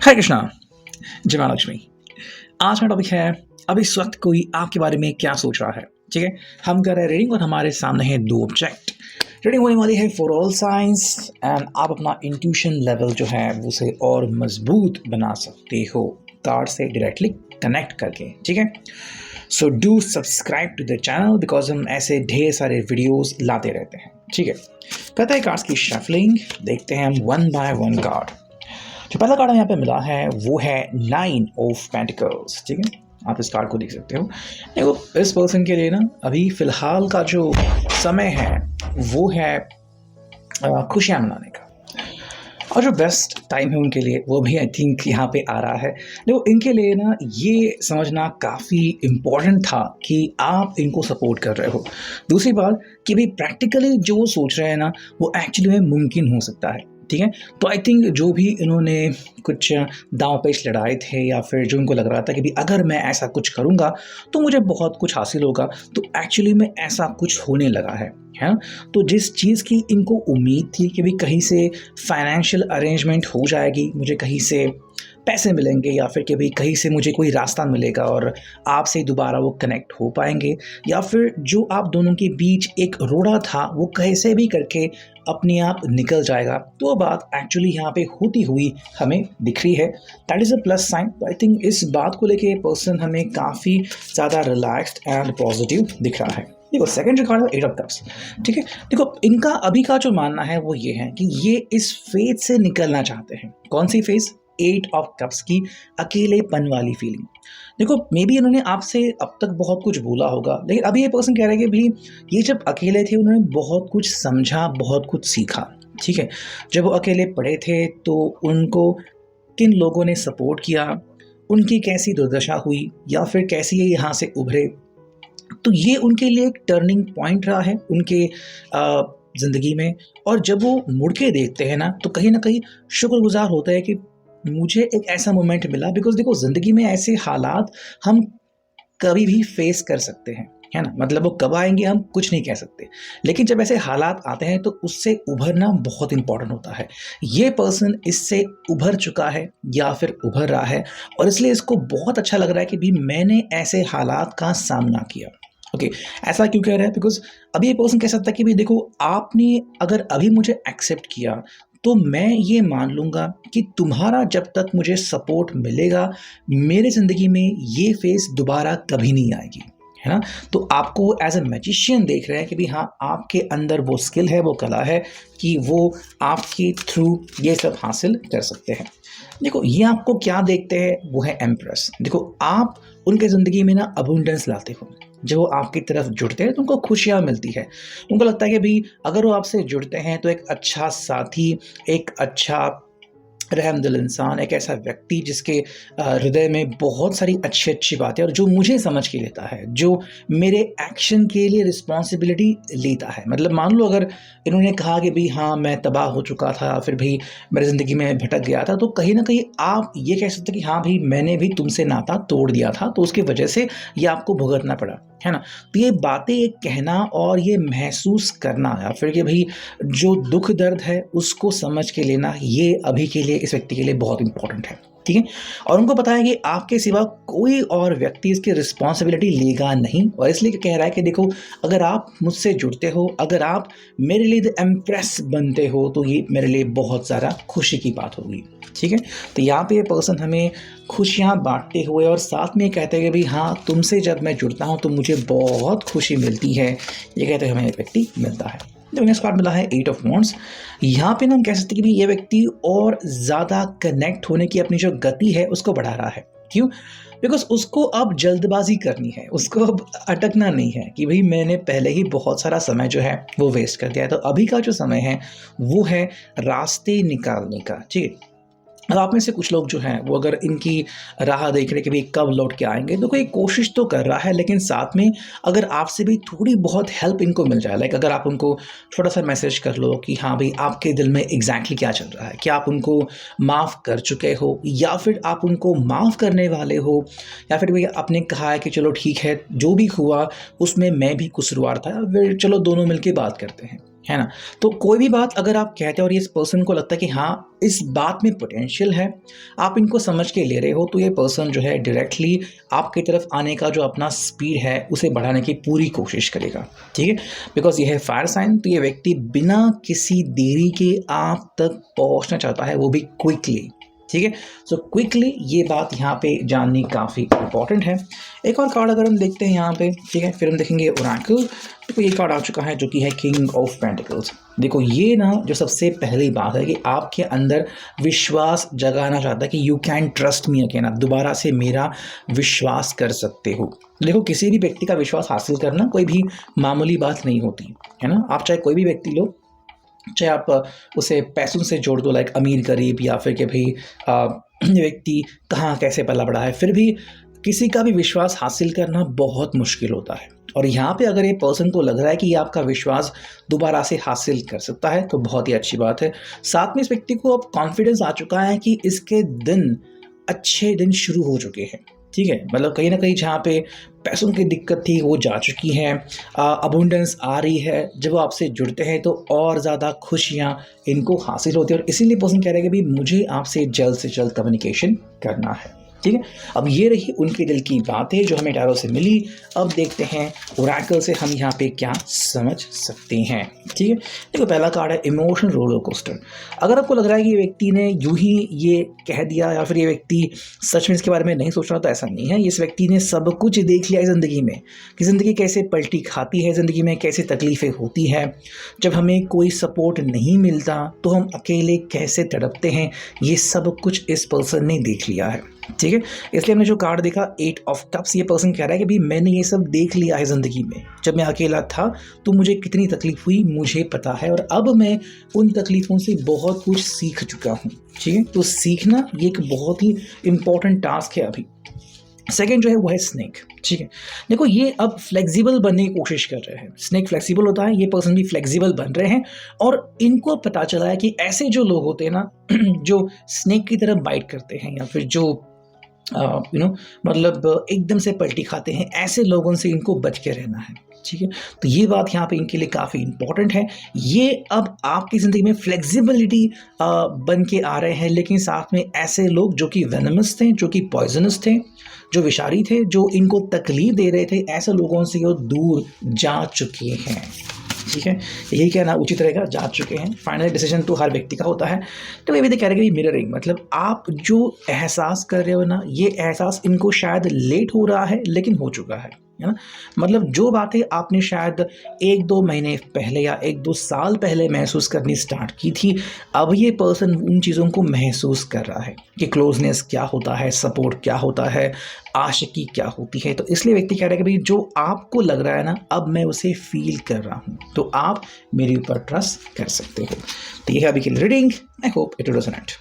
हरे कृष्णा। जय माँ लक्ष्मी। आज का टॉपिक है अभी इस वक्त कोई आपके बारे में क्या सोच रहा है। ठीक है, हम कर रहे हैं रीडिंग और हमारे सामने है दो ऑब्जेक्ट। रीडिंग होने वाली है फॉर ऑल साइंस एंड आप अपना इंट्यूशन लेवल जो है उसे और मजबूत बना सकते हो कार्ड से डायरेक्टली कनेक्ट करके। ठीक है, so do subscribe to the channel because हम ऐसे ढेर सारे वीडियोस लाते रहते हैं। ठीक है, कहते हैं कार्ड्स की शफलिंग, देखते हैं हम वन बाय वन कार्ड। जो पहला कार्ड यहाँ पे मिला है वो है 9 ऑफ पेंटिकल्स। ठीक है, आप इस कार्ड को देख सकते हो। देखो, इस पर्सन के लिए ना अभी फिलहाल का जो समय है वो है खुशियाँ मनाने का, और जो बेस्ट टाइम है उनके लिए वो भी आई थिंक यहाँ पे आ रहा है। देखो, इनके लिए ना ये समझना काफ़ी इम्पोर्टेंट था कि आप इनको सपोर्ट कर रहे हो। दूसरी बात कि भाई प्रैक्टिकली जो वो सोच रहे हैं ना वो एक्चुअली में मुमकिन हो सकता है। ठीक है, तो आई थिंक जो भी इन्होंने कुछ दांव पेच लड़ाए थे या फिर जो इनको लग रहा था कि भाई अगर मैं ऐसा कुछ करूँगा तो मुझे बहुत कुछ हासिल होगा, तो एक्चुअली में ऐसा कुछ होने लगा है ना। तो जिस चीज़ की इनको उम्मीद थी कि भाई कहीं से फाइनेंशियल अरेंजमेंट हो जाएगी, मुझे कहीं से पैसे मिलेंगे या फिर कि भाई कहीं से मुझे कोई रास्ता मिलेगा और आपसे दोबारा वो कनेक्ट हो पाएंगे, या फिर जो आप दोनों के बीच एक रोड़ा था वो कैसे भी करके अपने आप निकल जाएगा, तो वो बात एक्चुअली यहाँ पे होती हुई हमें दिख रही है। That is a plus sign. तो आई थिंक इस बात को लेके पर्सन हमें काफ़ी ज़्यादा रिलैक्स्ड एंड पॉजिटिव दिख रहा है। देखो, सेकंड जो कार्ड है 8 ऑफ कप्स। ठीक है, देखो इनका अभी का जो मानना है वो ये है कि ये इस फेज से निकलना चाहते हैं। कौन सी फेज? 8 ऑफ कप्स की अकेलेपन वाली फीलिंग। देखो, मे बी इन्होंने आपसे अब तक बहुत कुछ बोला होगा, लेकिन अभी ये पर्सन कह रहे हैं कि भाई ये जब अकेले थे उन्होंने बहुत कुछ समझा, बहुत कुछ सीखा। ठीक है, जब वो अकेले पड़े थे तो उनको किन लोगों ने सपोर्ट किया, उनकी कैसी दुर्दशा हुई या फिर कैसे ये यहाँ से उभरे, तो ये उनके लिए एक टर्निंग पॉइंट रहा है उनके ज़िंदगी में। और जब वो मुड़ के देखते हैं ना तो कहीं ना कहीं शुक्रगुजार होता है कि मुझे एक ऐसा मोमेंट मिला। बिकॉज देखो, ज़िंदगी में ऐसे हालात हम कभी भी फेस कर सकते हैं, है ना। मतलब वो कब आएंगे हम कुछ नहीं कह सकते, लेकिन जब ऐसे हालात आते हैं तो उससे उभरना बहुत इंपॉर्टेंट होता है। ये पर्सन इससे उभर चुका है या फिर उभर रहा है, और इसलिए इसको बहुत अच्छा लग रहा है कि भी मैंने ऐसे हालात का सामना किया। ओके, ऐसा क्यों कह रहा है? बिकॉज अभी ये पर्सन कह सकता है कि भाई देखो, आपने अगर अभी मुझे एक्सेप्ट किया तो मैं ये मान लूँगा कि तुम्हारा जब तक मुझे सपोर्ट मिलेगा मेरे ज़िंदगी में ये फेस दोबारा कभी नहीं आएगी, है ना। तो आपको एज ए मैजिशियन देख रहे हैं कि भाई हाँ, आपके अंदर वो स्किल है, वो कला है कि वो आपके थ्रू ये सब हासिल कर सकते हैं। देखो, ये आपको क्या देखते हैं वो है एम्प्रेस। देखो, आप उनके ज़िंदगी में ना अबुंडेंस लाते हो। जब वो आपकी तरफ जुड़ते हैं तो उनको खुशियाँ मिलती है। उनको लगता है कि भाई अगर वो आपसे जुड़ते हैं तो एक अच्छा साथी, एक अच्छा रहमदिल इंसान, एक ऐसा व्यक्ति जिसके हृदय में बहुत सारी अच्छी अच्छी बातें और जो मुझे समझ के लेता है, जो मेरे एक्शन के लिए रिस्पॉन्सिबिलिटी लेता है। मतलब मान लो अगर इन्होंने कहा कि भाई हाँ, मैं तबाह हो चुका था, फिर भाई मेरी ज़िंदगी में भटक गया था, तो कहीं ना कहीं आप ये कह सकते कि हाँ भाई, मैंने भी तुमसे नाता तोड़ दिया था, तो उसकी वजह से ये आपको भुगतना पड़ा, है ना। तो ये बातें, ये कहना और ये महसूस करना या फिर कि भाई जो दुख दर्द है उसको समझ के लेना, ये अभी के लिए इस व्यक्ति के लिए बहुत इंपॉर्टेंट है। ठीक है, और उनको पता है कि आपके सिवा कोई और व्यक्ति इसकी रिस्पॉन्सिबिलिटी लेगा नहीं, और इसलिए कह रहा है कि देखो, अगर आप मुझसे जुड़ते हो, अगर आप मेरे लिए द एम्प्रेस बनते हो तो ये मेरे लिए बहुत ज़्यादा खुशी की बात होगी। ठीक है, तो यहाँ पे ये पर्सन हमें खुशियाँ बांटते हुए और साथ में कहते हैं कि भाई हाँ, तुमसे जब मैं जुड़ता हूँ तो मुझे बहुत खुशी मिलती है, ये कहते हैं हमें एक व्यक्ति मिलता है। तो नेक्स्ट कार्ड मिला है 8 ऑफ वॉन्ड्स। यहाँ पे ना हम कह सकते हैं कि ये व्यक्ति और ज़्यादा कनेक्ट होने की अपनी जो गति है उसको बढ़ा रहा है। क्यों? बिकॉज उसको अब जल्दबाजी करनी है, उसको अब अटकना नहीं है कि भाई मैंने पहले ही बहुत सारा समय जो है वो वेस्ट कर दिया है। तो अभी का जो समय है वो है रास्ते निकालने का। ठीक है, अब आप में से कुछ लोग जो हैं वो अगर इनकी राह देख रहे कि भाई कब लौट के आएंगे, तो कोई कोशिश तो कर रहा है, लेकिन साथ में अगर आपसे भी थोड़ी बहुत हेल्प इनको मिल जाए, लाइक अगर आप उनको छोटा सा मैसेज कर लो कि हाँ भाई आपके दिल में एग्जैक्टली क्या चल रहा है, क्या आप उनको माफ़ कर चुके हो या फिर आप उनको माफ़ करने वाले हो, या फिर भाई आपने कहा है कि चलो ठीक है, जो भी हुआ उसमें मैं भी कसूरवार था, फिर चलो दोनों मिलकर बात करते हैं। है ना। तो कोई भी बात अगर आप कहते हो और इस पर्सन को लगता है कि हाँ इस बात में पोटेंशियल है, आप इनको समझ के ले रहे हो, तो ये पर्सन जो है डायरेक्टली आपकी तरफ आने का जो अपना स्पीड है उसे बढ़ाने की पूरी कोशिश करेगा, ठीक है। बिकॉज ये है फायर साइन, तो ये व्यक्ति बिना किसी देरी के आप तक पहुंचना चाहता है, वो भी क्विकली, ठीक है। सो क्विकली ये बात यहाँ पे जाननी काफ़ी इंपॉर्टेंट है। एक और कार्ड अगर हम देखते हैं यहाँ पे, ठीक है, फिर हम देखेंगे ओरेकल। देखो ये कार्ड आ चुका है जो कि है किंग ऑफ पेंटिकल्स। देखो ये ना जो सबसे पहली बात है कि आपके अंदर विश्वास जगाना चाहता है कि you can trust me again, आप दोबारा से मेरा विश्वास कर सकते हो। देखो किसी भी व्यक्ति का विश्वास हासिल करना कोई भी मामूली बात नहीं होती है ना। आप चाहे कोई भी व्यक्ति लो, चाहे आप उसे पैसों से जोड़ दो, लाइक अमीर गरीब, या फिर कि भाई ये व्यक्ति कहाँ कैसे पला बड़ा है, फिर भी किसी का भी विश्वास हासिल करना बहुत मुश्किल होता है। और यहाँ पे अगर ये पर्सन को लग रहा है कि ये आपका विश्वास दोबारा से हासिल कर सकता है तो बहुत ही अच्छी बात है। साथ में इस व्यक्ति को अब कॉन्फिडेंस आ चुका है कि इसके दिन अच्छे दिन शुरू हो चुके हैं, ठीक है। मतलब कहीं ना कहीं जहाँ पे पैसों की दिक्कत थी वो जा चुकी है, अबुंडेंस आ रही है। जब वो आपसे जुड़ते हैं तो और ज़्यादा खुशियाँ इनको हासिल होती है, और इसीलिए पर्सन कह रहे हैं कि भाई मुझे आपसे जल्द से जल्द कम्युनिकेशन करना है, ठीक है। अब ये रही उनके दिल की बातें जो हमें टैरो से मिली। अब देखते हैं ओरेकल से हम यहाँ पे क्या समझ सकते हैं, ठीक है। देखो पहला कार्ड है इमोशनल रोलर कोस्टर। अगर आपको लग रहा है कि ये व्यक्ति ने यूं ही ये कह दिया या फिर ये व्यक्ति सच में इसके बारे में नहीं सोच रहा, तो ऐसा नहीं है। इस व्यक्ति ने सब कुछ देख लिया है ज़िंदगी में कि ज़िंदगी कैसे पलटी खाती है, ज़िंदगी में कैसे तकलीफ़ें होती है, जब हमें कोई सपोर्ट नहीं मिलता तो हम अकेले कैसे तड़पते हैं, ये सब कुछ इस पर्सन ने देख लिया है, ठीक है। इसलिए हमने जो कार्ड देखा 8 ऑफ कप्स, ये पर्सन कह रहा है कि भाई मैंने ये सब देख लिया है ज़िंदगी में। जब मैं अकेला था तो मुझे कितनी तकलीफ हुई मुझे पता है, और अब मैं उन तकलीफ़ों से बहुत कुछ सीख चुका हूँ, ठीक है। तो सीखना ये एक बहुत ही इंपॉर्टेंट टास्क है अभी। सेकेंड जो है वो है स्नेक, ठीक है। देखो ये अब फ्लेक्सिबल बनने की कोशिश कर रहे हैं। स्नेक फ्लेक्सिबल होता है, ये पर्सन भी फ्लेक्सिबल बन रहे हैं, और इनको पता चला है कि ऐसे जो लोग होते हैं ना जो स्नेक की तरह बाइट करते हैं या फिर जो मतलब एकदम से पलटी खाते हैं, ऐसे लोगों से इनको बच के रहना है, ठीक है। तो ये बात यहाँ पे इनके लिए काफ़ी इंपॉर्टेंट है। ये अब आपकी ज़िंदगी में फ्लेक्सिबिलिटी बन के आ रहे हैं, लेकिन साथ में ऐसे लोग जो कि वेनमस थे, जो कि पॉइजनस थे, जो विषारी थे, जो इनको तकलीफ दे रहे थे, ऐसे लोगों से वो दूर जा चुके हैं, ठीक है। यही कहना उचित रहेगा, जा चुके हैं। फाइनल डिसीजन तो हर व्यक्ति का होता है। तो ये भी कैटेगरी मिररिंग, मतलब आप जो एहसास कर रहे हो ना, ये एहसास इनको शायद लेट हो रहा है लेकिन हो चुका है ना। मतलब जो बातें आपने शायद 1-2 महीने पहले या 1-2 साल पहले महसूस करनी स्टार्ट की थी, अब ये पर्सन उन चीज़ों को महसूस कर रहा है कि क्लोजनेस क्या होता है, सपोर्ट क्या होता है, आशिकी क्या होती है। तो इसलिए व्यक्ति कह रहा है कि भाई जो आपको लग रहा है ना, अब मैं उसे फील कर रहा हूँ, तो आप मेरे ऊपर ट्रस्ट कर सकते हो। तो ये है अभी की reading. I hope it resonate.